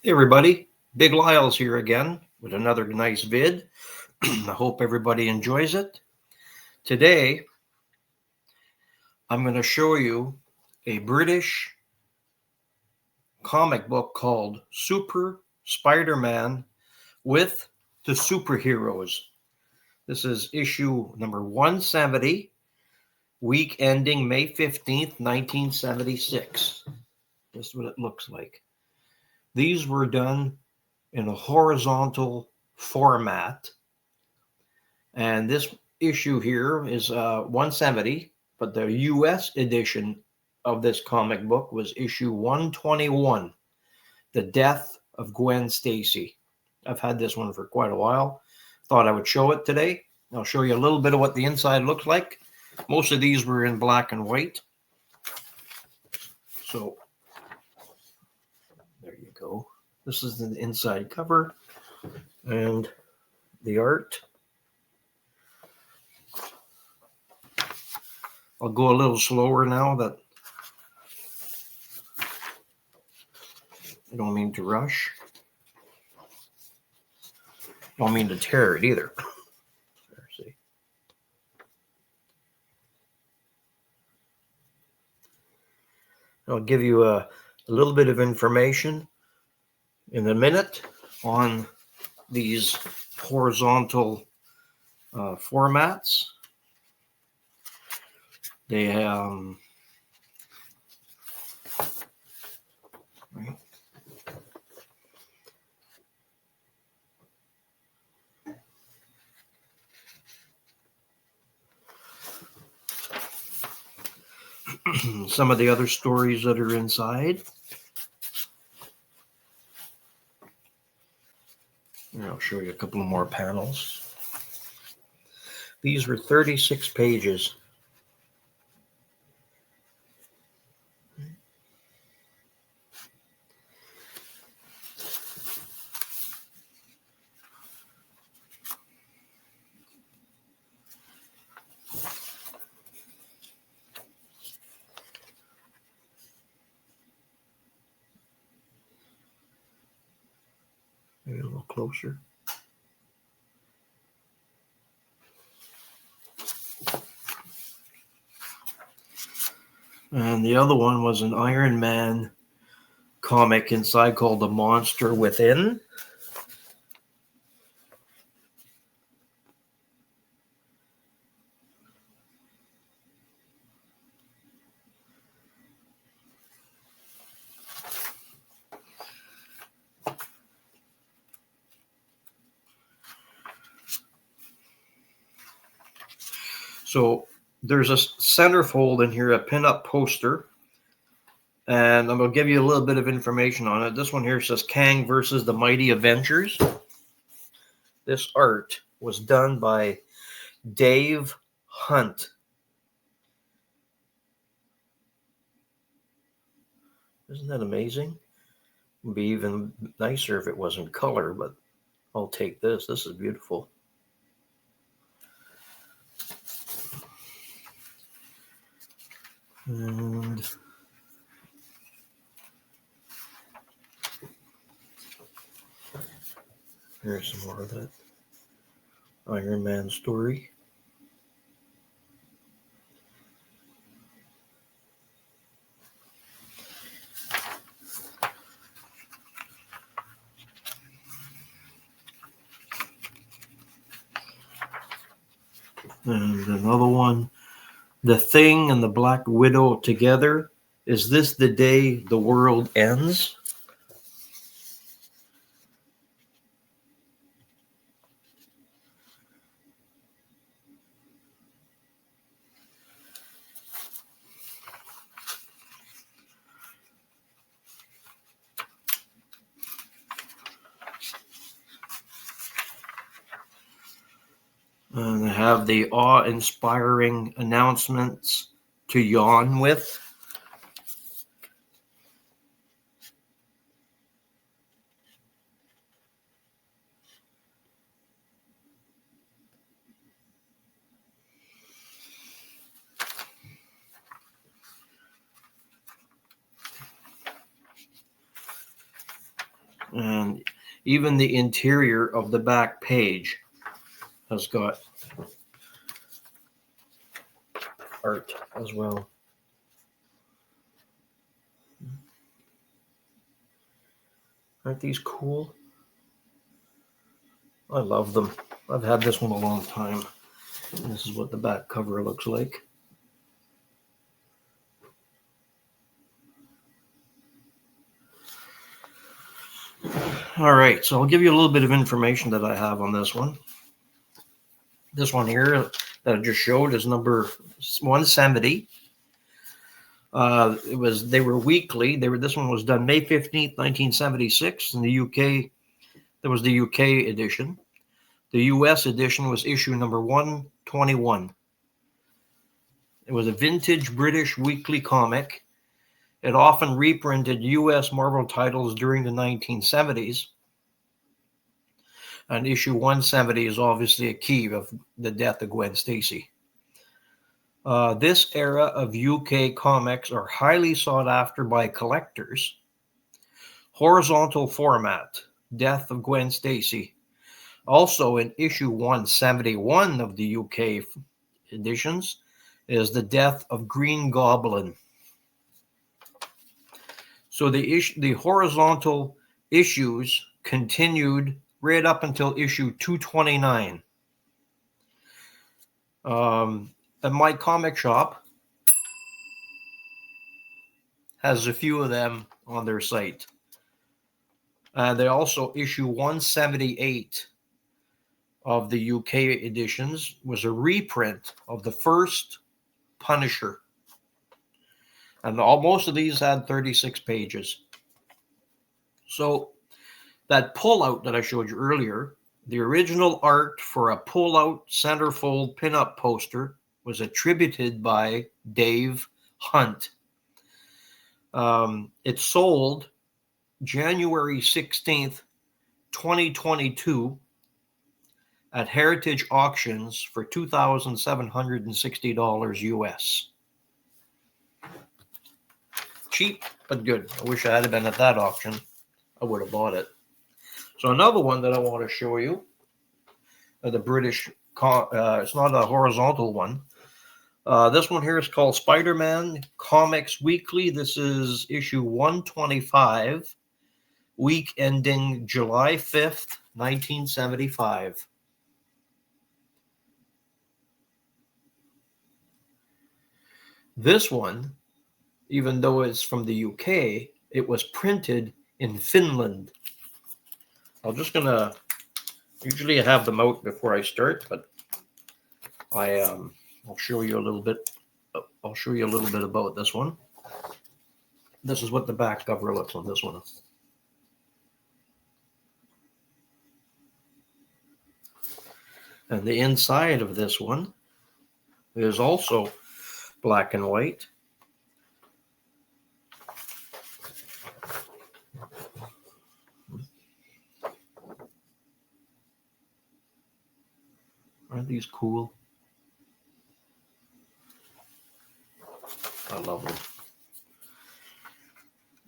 Hey everybody, Big Lyle's here again with another nice vid. I hope everybody enjoys it. Today, I'm going to show you a British comic book called Super Spider-Man with the Superheroes. This is issue number 170, week ending May 15th, 1976. This is what it looks like. These were done in a horizontal format. And this issue here is 170, but the US edition of this comic book was issue 121, The Death of Gwen Stacy. I've had this one for quite a while. Thought I would show it today. I'll show you a little bit of what the inside looks like. Most of these were in black and white. So there you go. This is the inside cover and the art. I'll go a little slower now that I don't mean to rush. Don't mean to tear it either. There, see. I'll give you a little bit of information in a minute on these horizontal formats. They right. Some of the other stories that are inside. And I'll show you a couple of more panels. These were 36 pages. Maybe a little closer. And the other one was an Iron Man comic inside called The Monster Within. So there's a centerfold in here, a pin-up poster, and I'm going to give you a little bit of information on it. This one here says Kang versus the Mighty Avengers. This art was done by Dave Hunt. Isn't that amazing? It'd be even nicer if it was in color, but I'll take this. This is beautiful. And here's some more of that Iron Man story. And another one, The Thing and the Black Widow together. Is this the day the world ends? And I have the awe-inspiring announcements to yawn with. And even the interior of the back page has got art as well. Aren't these cool? I love them. I've had this one a long time. And this is what the back cover looks like. All right, so I'll give you a little bit of information that I have on this one. This one here that I just showed is number 170. They were weekly. This one was done May 15th, 1976 in the UK. There was the UK edition. The US edition was issue number 121. It was a vintage British weekly comic. It often reprinted US Marvel titles during the 1970s. And issue 170 is obviously a key of the death of Gwen Stacy. This era of UK comics are highly sought after by collectors. Horizontal format, Death of Gwen Stacy. Also in issue 171 of the UK editions is the Death of Green Goblin. So the horizontal issues continued right up until issue 229. And my comic shop has a few of them on their site. They also issue 178 of the UK editions was a reprint of the first Punisher. And most of these had 36 pages. So that pullout that I showed you earlier, the original art for a pullout centerfold pinup poster was attributed by Dave Hunt. It sold January 16th, 2022 at Heritage Auctions for $2,760 US. Cheap, but good. I wish I had been at that auction. I would have bought it. So another one that I want to show you, the British, it's not a horizontal one. This one here is called Spider-Man Comics Weekly. This is issue 125, week ending July 5th, 1975. This one, even though it's from the UK, it was printed in Finland. I'm just gonna, usually I have them out before I start, but I'll show you a little bit. I'll show you a little bit about this one. This is what the back cover looks on this one. And the inside of this one is also black and white. Aren't these cool? I love them.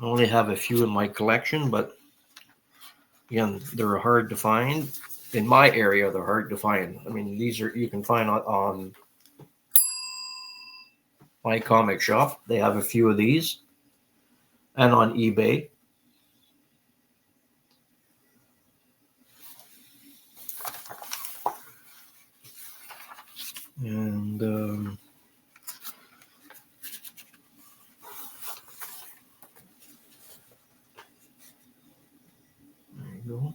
I only have a few in my collection, but again, they're hard to find. In my area, they're hard to find. I mean, these are, you can find on my comic shop. They have a few of these, and on eBay. And there you go.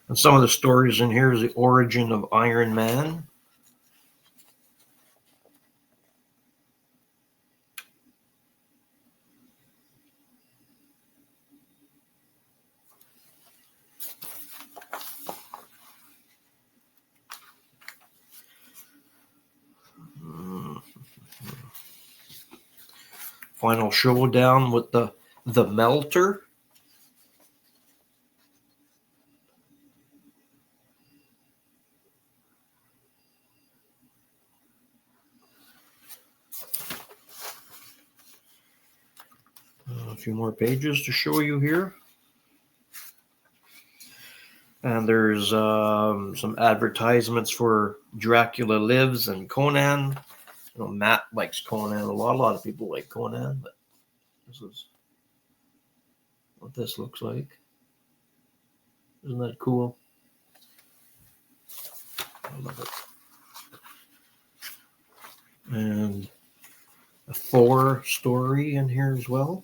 And some of the stories in here is the origin of Iron Man. Final showdown with the Melter. A few more pages to show you here. And there's some advertisements for Dracula Lives and Conan. You know, Matt likes Conan a lot. A lot of people like Conan, but this is what this looks like. Isn't that cool? I love it. And a Thor story in here as well.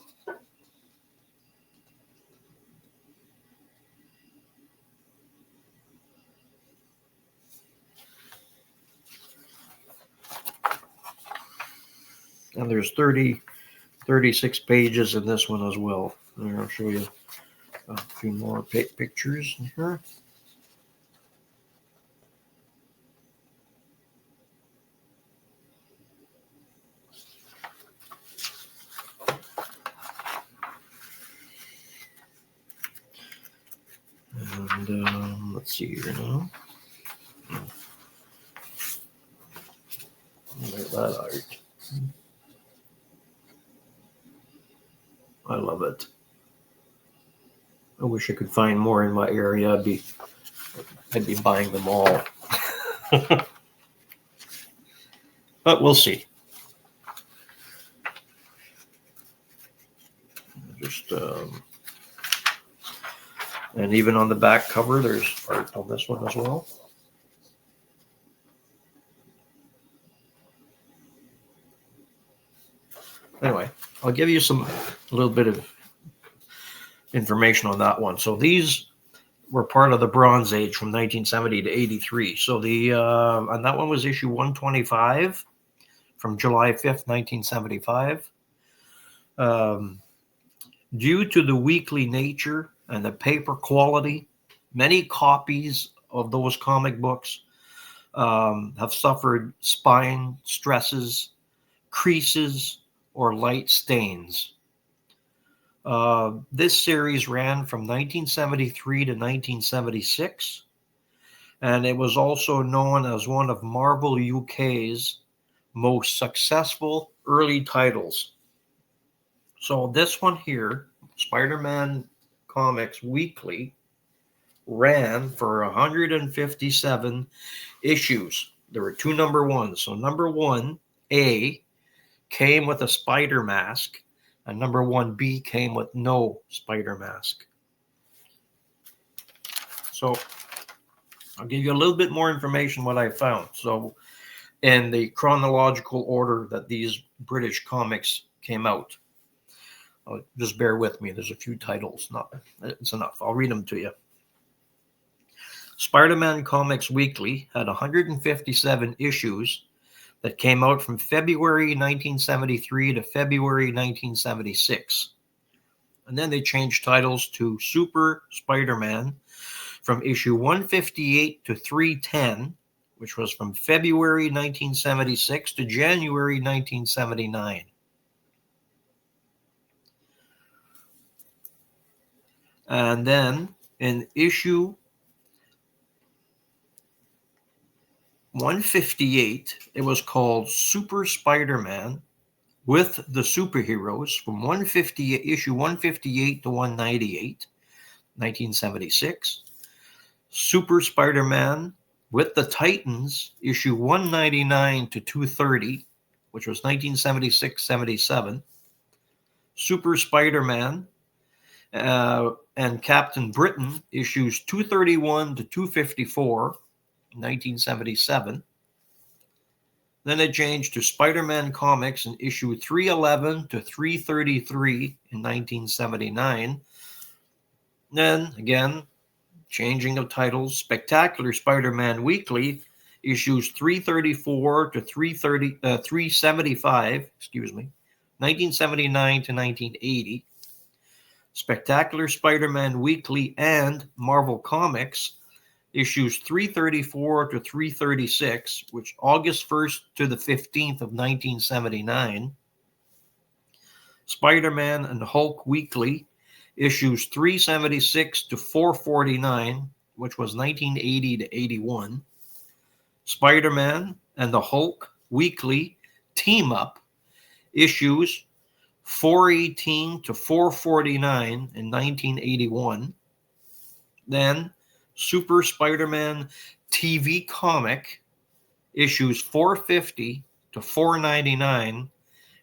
And there's 36 pages in this one as well. And I'll show you a few more pictures in here. And let's see here now. There's that art. I love it. I wish I could find more in my area. I'd be buying them all. But we'll see. Just and even on the back cover, there's art on this one as well. Anyway, I'll give you a little bit of information on that one. So these were part of the Bronze Age from 1970 to 83. So and that one was issue 125 from July 5th, 1975. Due to the weekly nature and the paper quality, many copies of those comic books have suffered spine stresses, creases, or light stains. This series ran from 1973 to 1976, and it was also known as one of Marvel UK's most successful early titles. So this one here, Spider-Man Comics Weekly, ran for 157 issues. There were two number ones. So number 1A came with a spider mask, and number 1B came with no spider mask. So I'll give you a little bit more information what I found. So in the chronological order that these British comics came out. Just bear with me. There's a few titles. It's enough. I'll read them to you. Spider-Man Comics Weekly had 157 issues that came out from February 1973 to February 1976. And then they changed titles to Super Spider-Man from issue 158 to 310, which was from February 1976 to January 1979. And then in issue 158, it was called Super Spider-Man with the Superheroes from issue 158 to 198, 1976. Super Spider-Man with the Titans, issue 199 to 230, which was 1976-77. Super Spider-Man and Captain Britain, issues 231 to 254, 1977. Then it changed to Spider-Man Comics in issue 311 to 333 in 1979. Then again, changing of titles, Spectacular Spider-Man Weekly, issues 334 to 375, 1979 to 1980. Spectacular Spider-Man Weekly and Marvel Comics, issues 334 to 336, which August 1st to the 15th of 1979. Spider-Man and Hulk Weekly, issues 376 to 449, which was 1980 to 81. Spider-Man and the Hulk Weekly Team Up, issues 418 to 449 in 1981. Then Super Spider-Man TV comic issues 450 to 499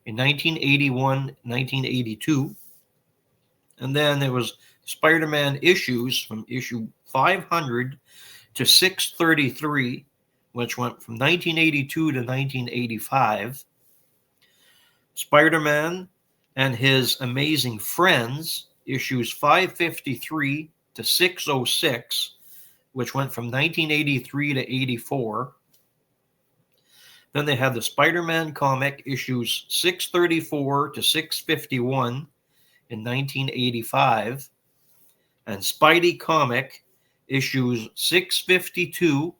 in 1981, 1982. And then there was Spider-Man issues from issue 500 to 633, which went from 1982 to 1985. Spider-Man and His Amazing Friends, issues 553 to 606, which went from 1983 to 84. Then they had the Spider-Man comic, issues 634 to 651 in 1985, and Spidey comic, issues 652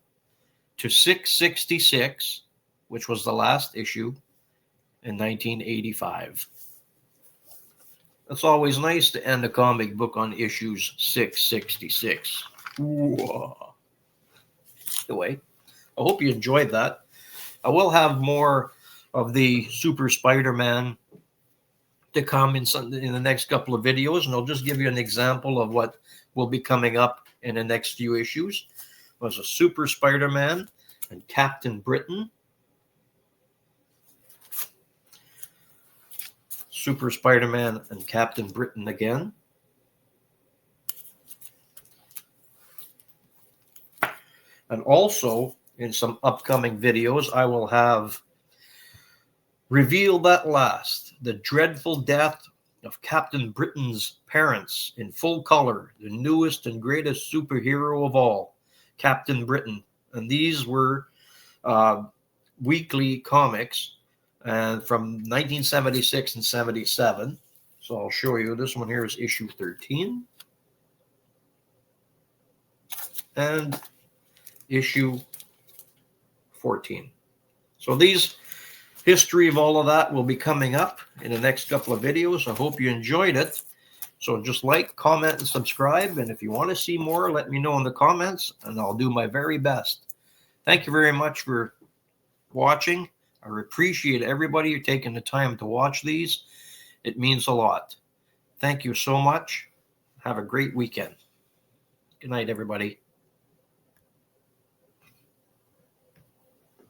to 666, which was the last issue, in 1985. It's always nice to end a comic book on issues 666. Whoa. Anyway, I hope you enjoyed that. I will have more of the Super Spider-Man to come in the next couple of videos, and I'll just give you an example of what will be coming up in the next few issues. Was a Super Spider-Man and Captain Britain. Super Spider-Man and Captain Britain again. And also, in some upcoming videos, I will have Reveal That Last, the dreadful death of Captain Britain's parents in full color, the newest and greatest superhero of all, Captain Britain. And these were weekly comics from 1976 and 77. So I'll show you. This one here is issue 13. And issue 14. So these history of all of that will be coming up in the next couple of videos. I hope you enjoyed it. So just like, comment, and subscribe. And if you want to see more, let me know in the comments, and I'll do my very best. Thank you very much for watching. I appreciate everybody taking the time to watch these. It means a lot. Thank you so much. Have a great weekend. Good night, everybody.